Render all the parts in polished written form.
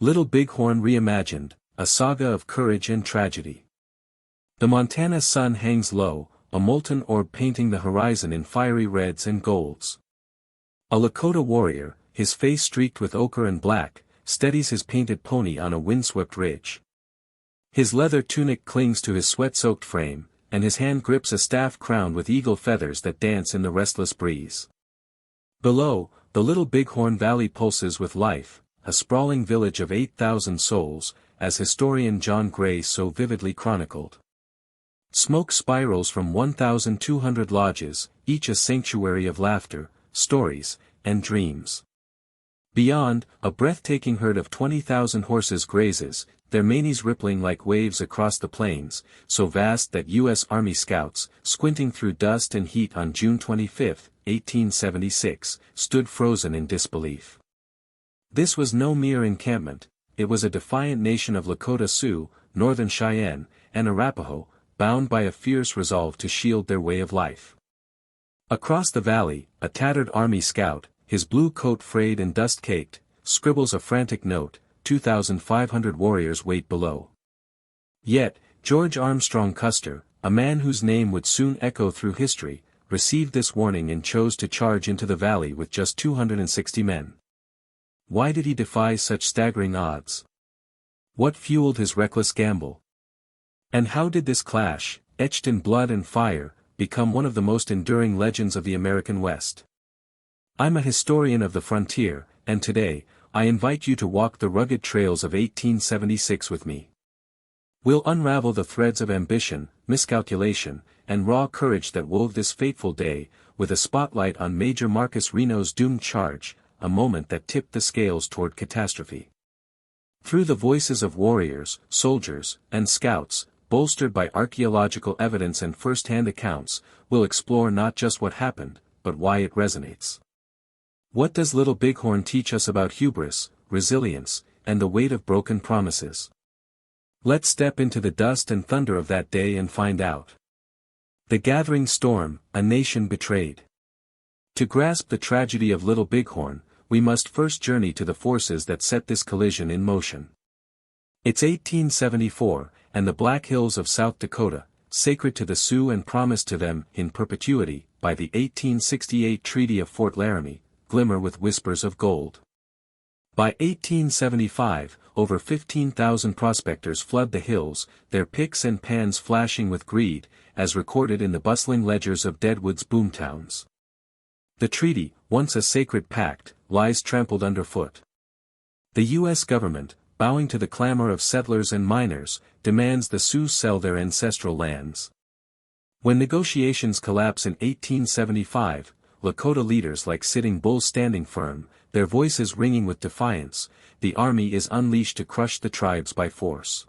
Little Bighorn Reimagined, a saga of courage and tragedy. The Montana sun hangs low, a molten orb painting the horizon in fiery reds and golds. A Lakota warrior, his face streaked with ochre and black, steadies his painted pony on a windswept ridge. His leather tunic clings to his sweat-soaked frame, and his hand grips a staff crowned with eagle feathers that dance in the restless breeze. Below, the Little Bighorn Valley pulses with life, a sprawling village of 8,000 souls, as historian John Gray so vividly chronicled. Smoke spirals from 1,200 lodges, each a sanctuary of laughter, stories, and dreams. Beyond, a breathtaking herd of 20,000 horses grazes, their manes rippling like waves across the plains, so vast that U.S. Army scouts, squinting through dust and heat on June 25, 1876, stood frozen in disbelief. This was no mere encampment, it was a defiant nation of Lakota Sioux, northern Cheyenne, and Arapaho, bound by a fierce resolve to shield their way of life. Across the valley, a tattered army scout, his blue coat frayed and dust-caked, scribbles a frantic note, 2,500 warriors wait below. Yet, George Armstrong Custer, a man whose name would soon echo through history, received this warning and chose to charge into the valley with just 260 men. Why did he defy such staggering odds? What fueled his reckless gamble? And how did this clash, etched in blood and fire, become one of the most enduring legends of the American West? I'm a historian of the frontier, and today, I invite you to walk the rugged trails of 1876 with me. We'll unravel the threads of ambition, miscalculation, and raw courage that wove this fateful day, with a spotlight on Major Reno's doomed charge, a moment that tipped the scales toward catastrophe. Through the voices of warriors, soldiers, and scouts, bolstered by archaeological evidence and first-hand accounts, we'll explore not just what happened, but why it resonates. What does Little Bighorn teach us about hubris, resilience, and the weight of broken promises? Let's step into the dust and thunder of that day and find out. The gathering storm, a nation betrayed. To grasp the tragedy of Little Bighorn, we must first journey to the forces that set this collision in motion. It's 1874, and the Black Hills of South Dakota, sacred to the Sioux and promised to them in perpetuity by the 1868 Treaty of Fort Laramie, glimmer with whispers of gold. By 1875, over 15,000 prospectors flood the hills, their picks and pans flashing with greed, as recorded in the bustling ledgers of Deadwood's boomtowns. The treaty, once a sacred pact, lies trampled underfoot. The U.S. government, bowing to the clamor of settlers and miners, demands the Sioux sell their ancestral lands. When negotiations collapse in 1875, Lakota leaders like Sitting Bull standing firm, their voices ringing with defiance, the army is unleashed to crush the tribes by force.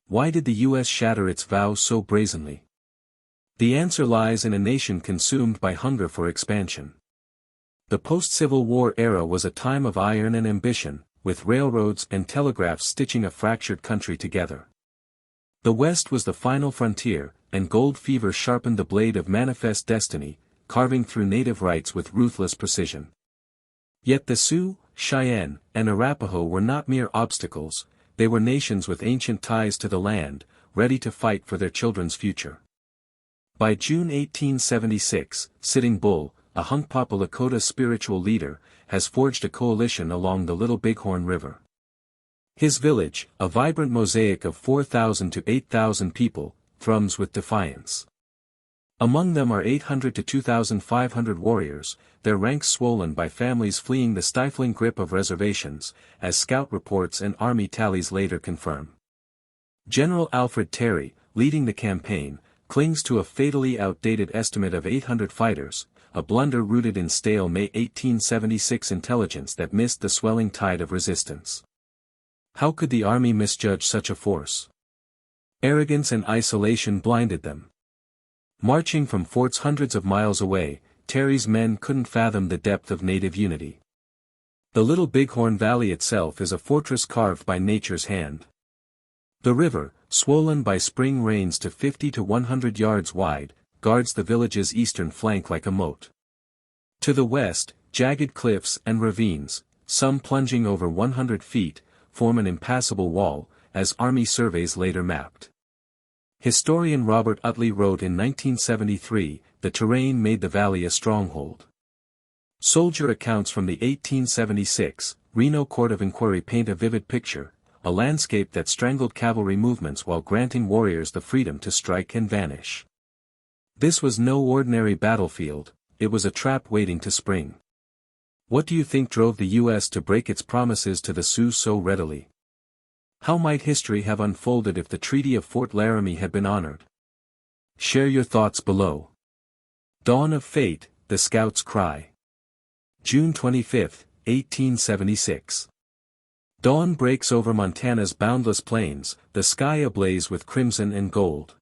Why did the U.S. shatter its vow so brazenly? The answer lies in a nation consumed by hunger for expansion. The post-Civil War era was a time of iron and ambition, with railroads and telegraphs stitching a fractured country together. The West was the final frontier, and gold fever sharpened the blade of manifest destiny, carving through native rights with ruthless precision. Yet the Sioux, Cheyenne, and Arapaho were not mere obstacles, they were nations with ancient ties to the land, ready to fight for their children's future. By June 1876, Sitting Bull, a Hunkpapa Lakota spiritual leader, has forged a coalition along the Little Bighorn River. His village, a vibrant mosaic of 4,000 to 8,000 people, thrums with defiance. Among them are 800 to 2,500 warriors, their ranks swollen by families fleeing the stifling grip of reservations, as scout reports and army tallies later confirm. General Alfred Terry, leading the campaign, clings to a fatally outdated estimate of 800 fighters, a blunder rooted in stale May 1876 intelligence that missed the swelling tide of resistance. How could the army misjudge such a force? Arrogance and isolation blinded them. Marching from forts hundreds of miles away, Terry's men couldn't fathom the depth of native unity. The Little Bighorn Valley itself is a fortress carved by nature's hand. The river, swollen by spring rains to 50 to 100 yards wide, guards the village's eastern flank like a moat. To the west, jagged cliffs and ravines, some plunging over 100 feet, form an impassable wall, as Army surveys later mapped. Historian Robert Utley wrote in 1973, the terrain made the valley a stronghold. Soldier accounts from the 1876 Reno Court of Inquiry paint a vivid picture, a landscape that strangled cavalry movements while granting warriors the freedom to strike and vanish. This was no ordinary battlefield, it was a trap waiting to spring. What do you think drove the U.S. to break its promises to the Sioux so readily? How might history have unfolded if the Treaty of Fort Laramie had been honored? Share your thoughts below. Dawn of Fate, the Scouts' Cry. June 25, 1876. Dawn breaks over Montana's boundless plains, the sky ablaze with crimson and gold.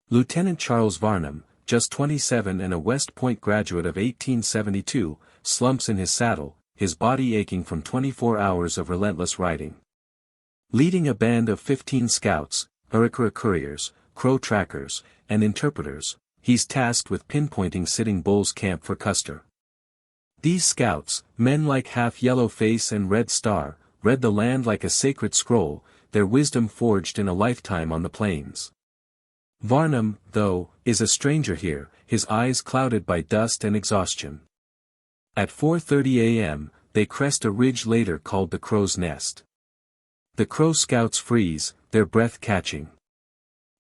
Lieutenant Charles Varnum, just 27 and a West Point graduate of 1872, slumps in his saddle, his body aching from 24 hours of relentless riding. Leading a band of 15 scouts, Arikawa couriers, Crow trackers, and interpreters, he's tasked with pinpointing Sitting Bull's camp for Custer. These scouts, men like Half Yellow Face and Red Star, read the land like a sacred scroll, their wisdom forged in a lifetime on the plains. Varnum, though, is a stranger here, his eyes clouded by dust and exhaustion. At 4:30 a.m., they crest a ridge later called the Crow's Nest. The Crow scouts freeze, their breath catching.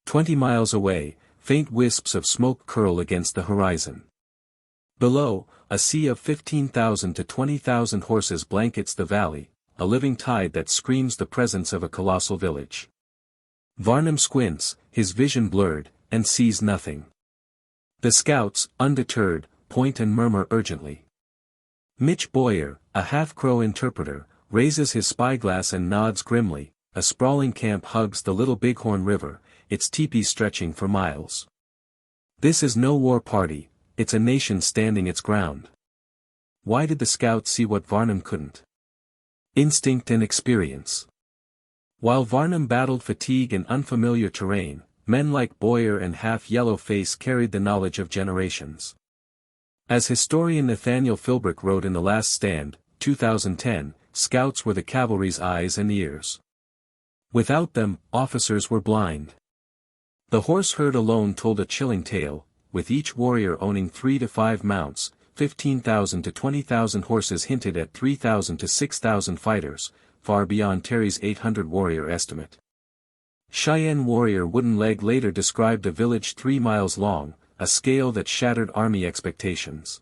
20 miles away, faint wisps of smoke curl against the horizon. Below, a sea of 15,000 to 20,000 horses blankets the valley, a living tide that screams the presence of a colossal village. Varnum squints, his vision blurred, and sees nothing. The scouts, undeterred, point and murmur urgently. Mitch Boyer, a half-Crow interpreter, raises his spyglass and nods grimly. A sprawling camp hugs the Little Bighorn River, its teepees stretching for miles. This is no war party, it's a nation standing its ground. Why did the scouts see what Varnum couldn't? Instinct and experience. While Varnum battled fatigue and unfamiliar terrain, men like Boyer and Half Yellow Face carried the knowledge of generations. As historian Nathaniel Philbrick wrote in The Last Stand, 2010, scouts were the cavalry's eyes and ears. Without them, officers were blind. The horse herd alone told a chilling tale, with each warrior owning 3 to 5 mounts, 15,000 to 20,000 horses hinted at 3,000 to 6,000 fighters, far beyond Terry's 800 warrior estimate. Cheyenne warrior Wooden Leg later described a village 3 miles long, a scale that shattered army expectations.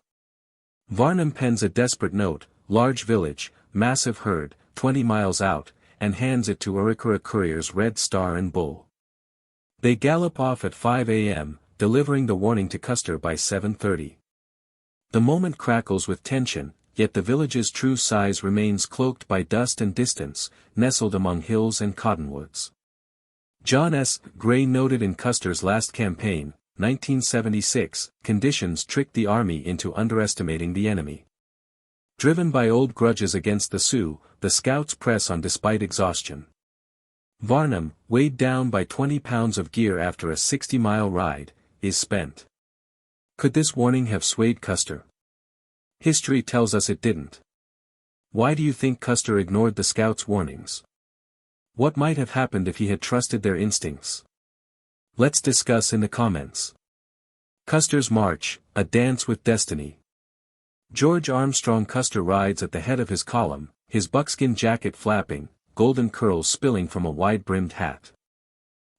Varnum pens a desperate note, large village, massive herd, 20 miles out, and hands it to Arikawa couriers Red Star and Bull. They gallop off at 5 a.m., delivering the warning to Custer by 7:30. The moment crackles with tension, yet the village's true size remains cloaked by dust and distance, nestled among hills and cottonwoods. John S. Gray noted in Custer's last campaign, 1976, conditions tricked the army into underestimating the enemy. Driven by old grudges against the Sioux, the scouts press on despite exhaustion. Varnum, weighed down by 20 pounds of gear after a 60-mile ride, is spent. Could this warning have swayed Custer? History tells us it didn't. Why do you think Custer ignored the scouts' warnings? What might have happened if he had trusted their instincts? Let's discuss in the comments. Kusters March, a dance with destiny. George Armstrong Custer rides at the head of his column, his buckskin jacket flapping, golden curls spilling from a wide-brimmed hat.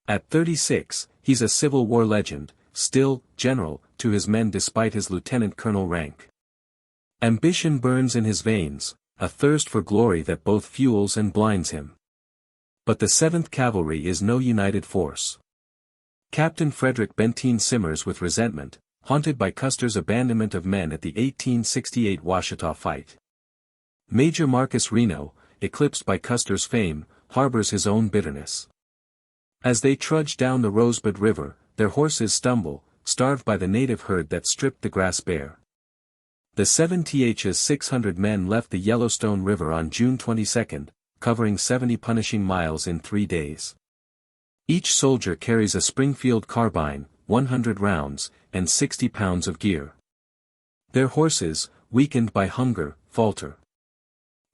At 36, he's a Civil War legend, still, general, to his men despite his lieutenant colonel rank. Ambition burns in his veins, a thirst for glory that both fuels and blinds him. But the 7th Cavalry is no united force. Captain Frederick Benteen simmers with resentment, haunted by Custer's abandonment of men at the 1868 Washita fight. Major Marcus Reno, eclipsed by Custer's fame, harbors his own bitterness. As they trudge down the Rosebud River, their horses stumble, starved by the native herd that stripped the grass bare. The 7th's 600 men left the Yellowstone River on June 22, covering 70 punishing miles in 3 days. Each soldier carries a Springfield carbine, 100 rounds, and 60 pounds of gear. Their horses, weakened by hunger, falter.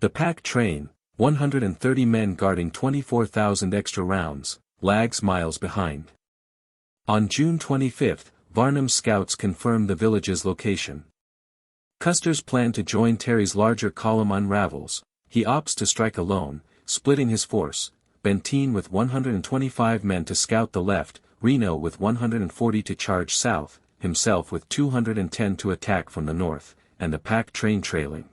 The pack train, 130 men guarding 24,000 extra rounds, lags miles behind. On June 25, Varnum's scouts confirmed the village's location. Custer's plan to join Terry's larger column unravels. He opts to strike alone, splitting his force, Benteen with 125 men to scout the left, Reno with 140 to charge south, himself with 210 to attack from the north, and the pack train trailing.